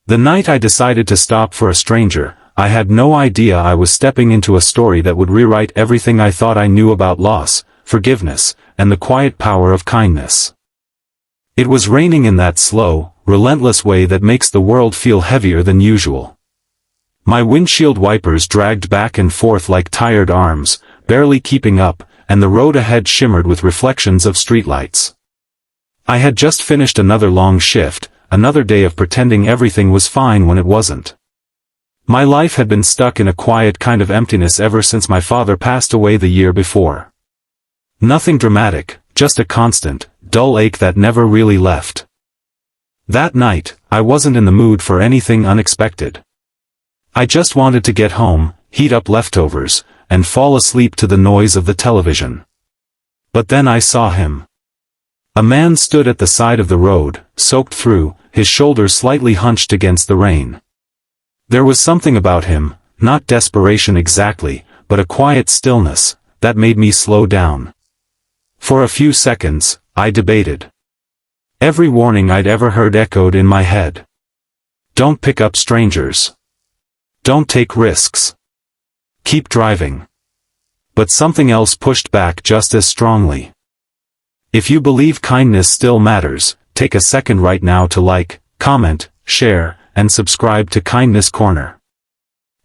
The night I decided to stop for a stranger, I had no idea I was stepping into a story that would rewrite everything I thought I knew about loss, forgiveness, and the quiet power of kindness. It was raining in that slow, relentless way that makes the world feel heavier than usual. My windshield wipers dragged back and forth like tired arms, barely keeping up, and the road ahead shimmered with reflections of streetlights. I had just finished another long shift, another day of pretending everything was fine when it wasn't. My life had been stuck in a quiet kind of emptiness ever since my father passed away the year before. Nothing dramatic, just a constant, dull ache that never really left. That night, I wasn't in the mood for anything unexpected. I just wanted to get home, heat up leftovers, and fall asleep to the noise of the television. But then I saw him. A man stood at the side of the road, soaked through, his shoulders slightly hunched against the rain. There was something about him, not desperation exactly, but a quiet stillness, that made me slow down. For a few seconds, I debated. Every warning I'd ever heard echoed in my head. Don't pick up strangers. Don't take risks. Keep driving. But something else pushed back just as strongly. If you believe kindness still matters, take a second right now to like, comment, share, and subscribe to Kindness Corner.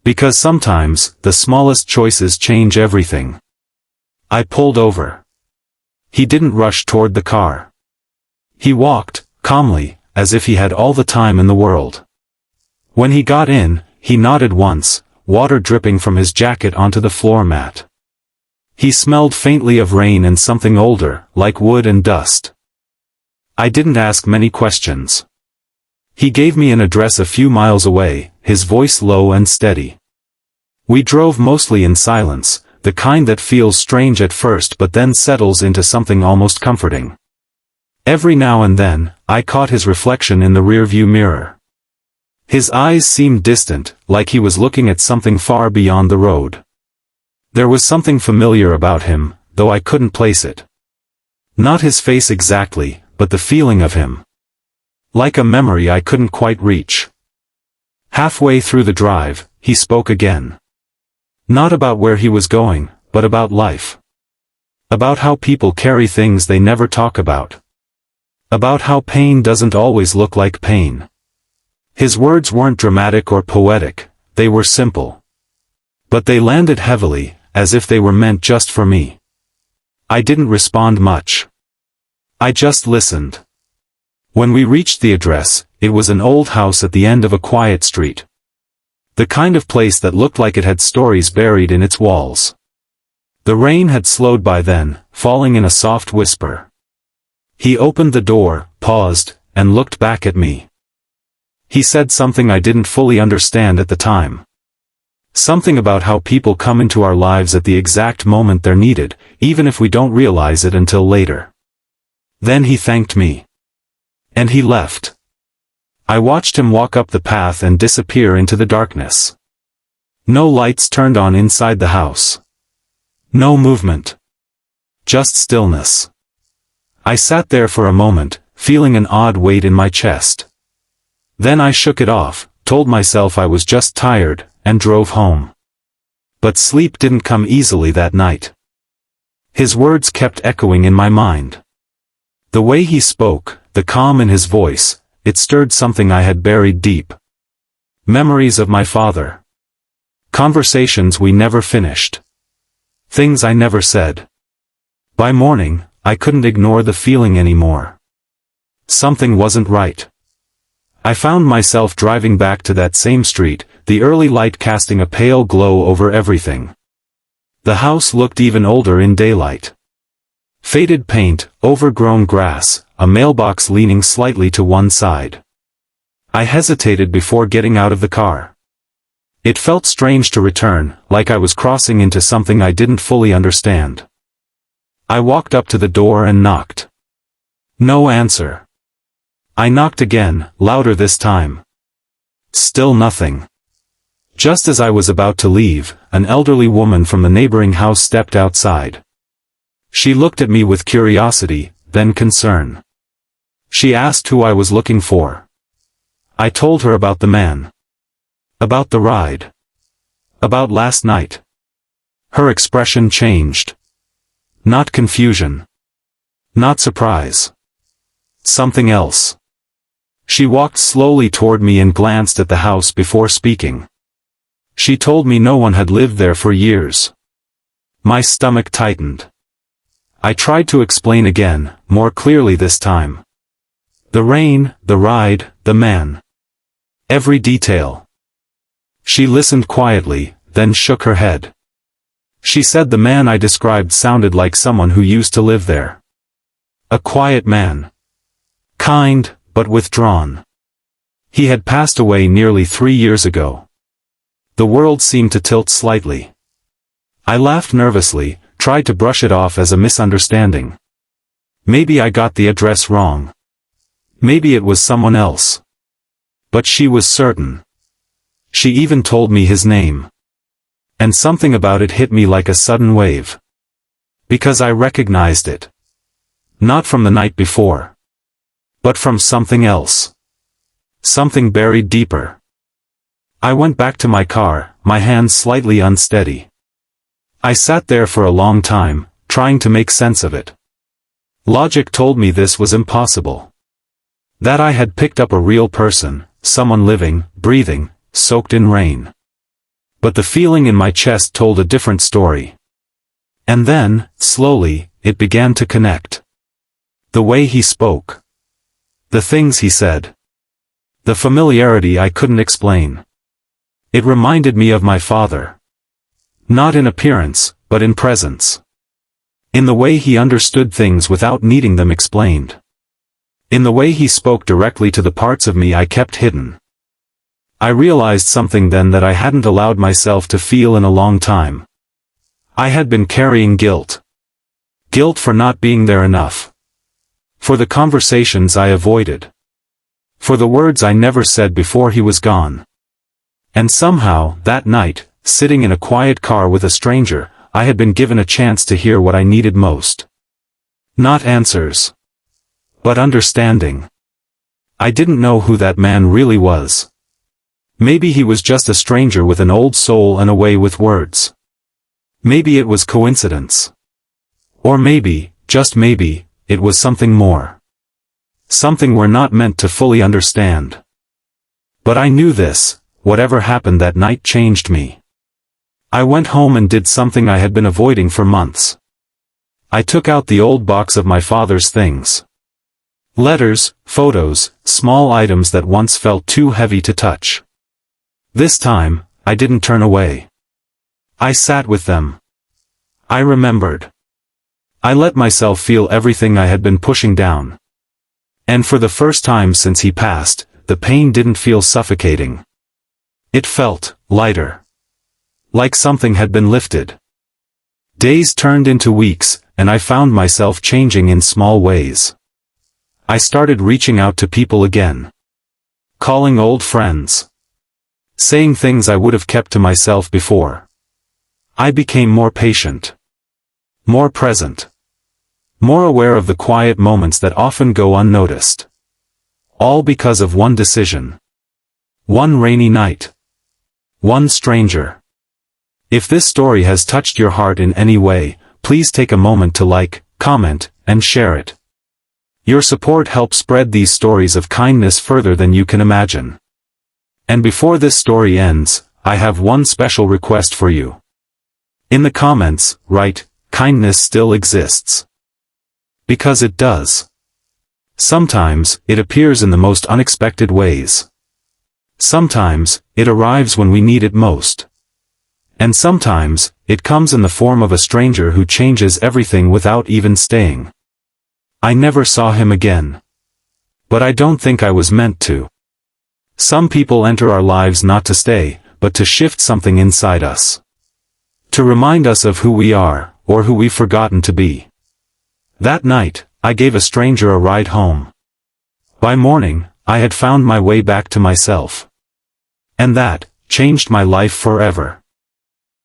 Because sometimes, the smallest choices change everything. I pulled over. He didn't rush toward the car. He walked, calmly, as if he had all the time in the world. When he got in, he nodded once, water dripping from his jacket onto the floor mat. He smelled faintly of rain and something older, like wood and dust. I didn't ask many questions. He gave me an address a few miles away, his voice low and steady. We drove mostly in silence, the kind that feels strange at first but then settles into something almost comforting. Every now and then, I caught his reflection in the rearview mirror. His eyes seemed distant, like he was looking at something far beyond the road. There was something familiar about him, though I couldn't place it. Not his face exactly, but the feeling of him. Like a memory I couldn't quite reach. Halfway through the drive, he spoke again. Not about where he was going, but about life. About how people carry things they never talk about. About how pain doesn't always look like pain. His words weren't dramatic or poetic, they were simple. But they landed heavily, as if they were meant just for me. I didn't respond much. I just listened. When we reached the address, it was an old house at the end of a quiet street. The kind of place that looked like it had stories buried in its walls. The rain had slowed by then, falling in a soft whisper. He opened the door, paused, and looked back at me. He said something I didn't fully understand at the time. Something about how people come into our lives at the exact moment they're needed, even if we don't realize it until later. Then he thanked me. And he left. I watched him walk up the path and disappear into the darkness. No lights turned on inside the house. No movement. Just stillness. I sat there for a moment, feeling an odd weight in my chest. Then I shook it off, told myself I was just tired, and drove home. But sleep didn't come easily that night. His words kept echoing in my mind. The way he spoke, the calm in his voice, it stirred something I had buried deep. Memories of my father. Conversations we never finished. Things I never said. By morning, I couldn't ignore the feeling anymore. Something wasn't right. I found myself driving back to that same street, the early light casting a pale glow over everything. The house looked even older in daylight. Faded paint, overgrown grass, a mailbox leaning slightly to one side. I hesitated before getting out of the car. It felt strange to return, like I was crossing into something I didn't fully understand. I walked up to the door and knocked. No answer. I knocked again, louder this time. Still nothing. Just as I was about to leave, an elderly woman from the neighboring house stepped outside. She looked at me with curiosity, then concern. She asked who I was looking for. I told her about the man. About the ride. About last night. Her expression changed. Not confusion. Not surprise. Something else. She walked slowly toward me and glanced at the house before speaking. She told me no one had lived there for years. My stomach tightened. I tried to explain again, more clearly this time. The rain, the ride, the man. Every detail. She listened quietly, then shook her head. She said the man I described sounded like someone who used to live there. A quiet man. Kind, but withdrawn. He had passed away nearly 3 years ago. The world seemed to tilt slightly. I laughed nervously, tried to brush it off as a misunderstanding. Maybe I got the address wrong. Maybe it was someone else. But she was certain. She even told me his name. And something about it hit me like a sudden wave. Because I recognized it. Not from the night before. But from something else. Something buried deeper. I went back to my car, my hands slightly unsteady. I sat there for a long time, trying to make sense of it. Logic told me this was impossible. That I had picked up a real person, someone living, breathing, soaked in rain. But the feeling in my chest told a different story. And then, slowly, it began to connect. The way he spoke. The things he said. The familiarity I couldn't explain. It reminded me of my father. Not in appearance, but in presence. In the way he understood things without needing them explained. In the way he spoke directly to the parts of me I kept hidden. I realized something then that I hadn't allowed myself to feel in a long time. I had been carrying guilt. Guilt for not being there enough. For the conversations I avoided. For the words I never said before he was gone. And somehow, that night, sitting in a quiet car with a stranger, I had been given a chance to hear what I needed most. Not answers. But understanding. I didn't know who that man really was. Maybe he was just a stranger with an old soul and a way with words. Maybe it was coincidence. Or maybe, just maybe, it was something more. Something we're not meant to fully understand. But I knew this, whatever happened that night changed me. I went home and did something I had been avoiding for months. I took out the old box of my father's things. Letters, photos, small items that once felt too heavy to touch. This time, I didn't turn away. I sat with them. I remembered. I let myself feel everything I had been pushing down. And for the first time since he passed, the pain didn't feel suffocating. It felt lighter. Like something had been lifted. Days turned into weeks, and I found myself changing in small ways. I started reaching out to people again. Calling old friends. Saying things I would have kept to myself before. I became more patient. More present. More aware of the quiet moments that often go unnoticed. All because of one decision. One rainy night. One stranger. If this story has touched your heart in any way, please take a moment to like, comment, and share it. Your support helps spread these stories of kindness further than you can imagine. And before this story ends, I have one special request for you. In the comments, write, "Kindness still exists." Because it does. Sometimes, it appears in the most unexpected ways. Sometimes, it arrives when we need it most. And sometimes, it comes in the form of a stranger who changes everything without even staying. I never saw him again. But I don't think I was meant to. Some people enter our lives not to stay, but to shift something inside us. To remind us of who we are, or who we've forgotten to be. That night, I gave a stranger a ride home. By morning, I had found my way back to myself. And that changed my life forever.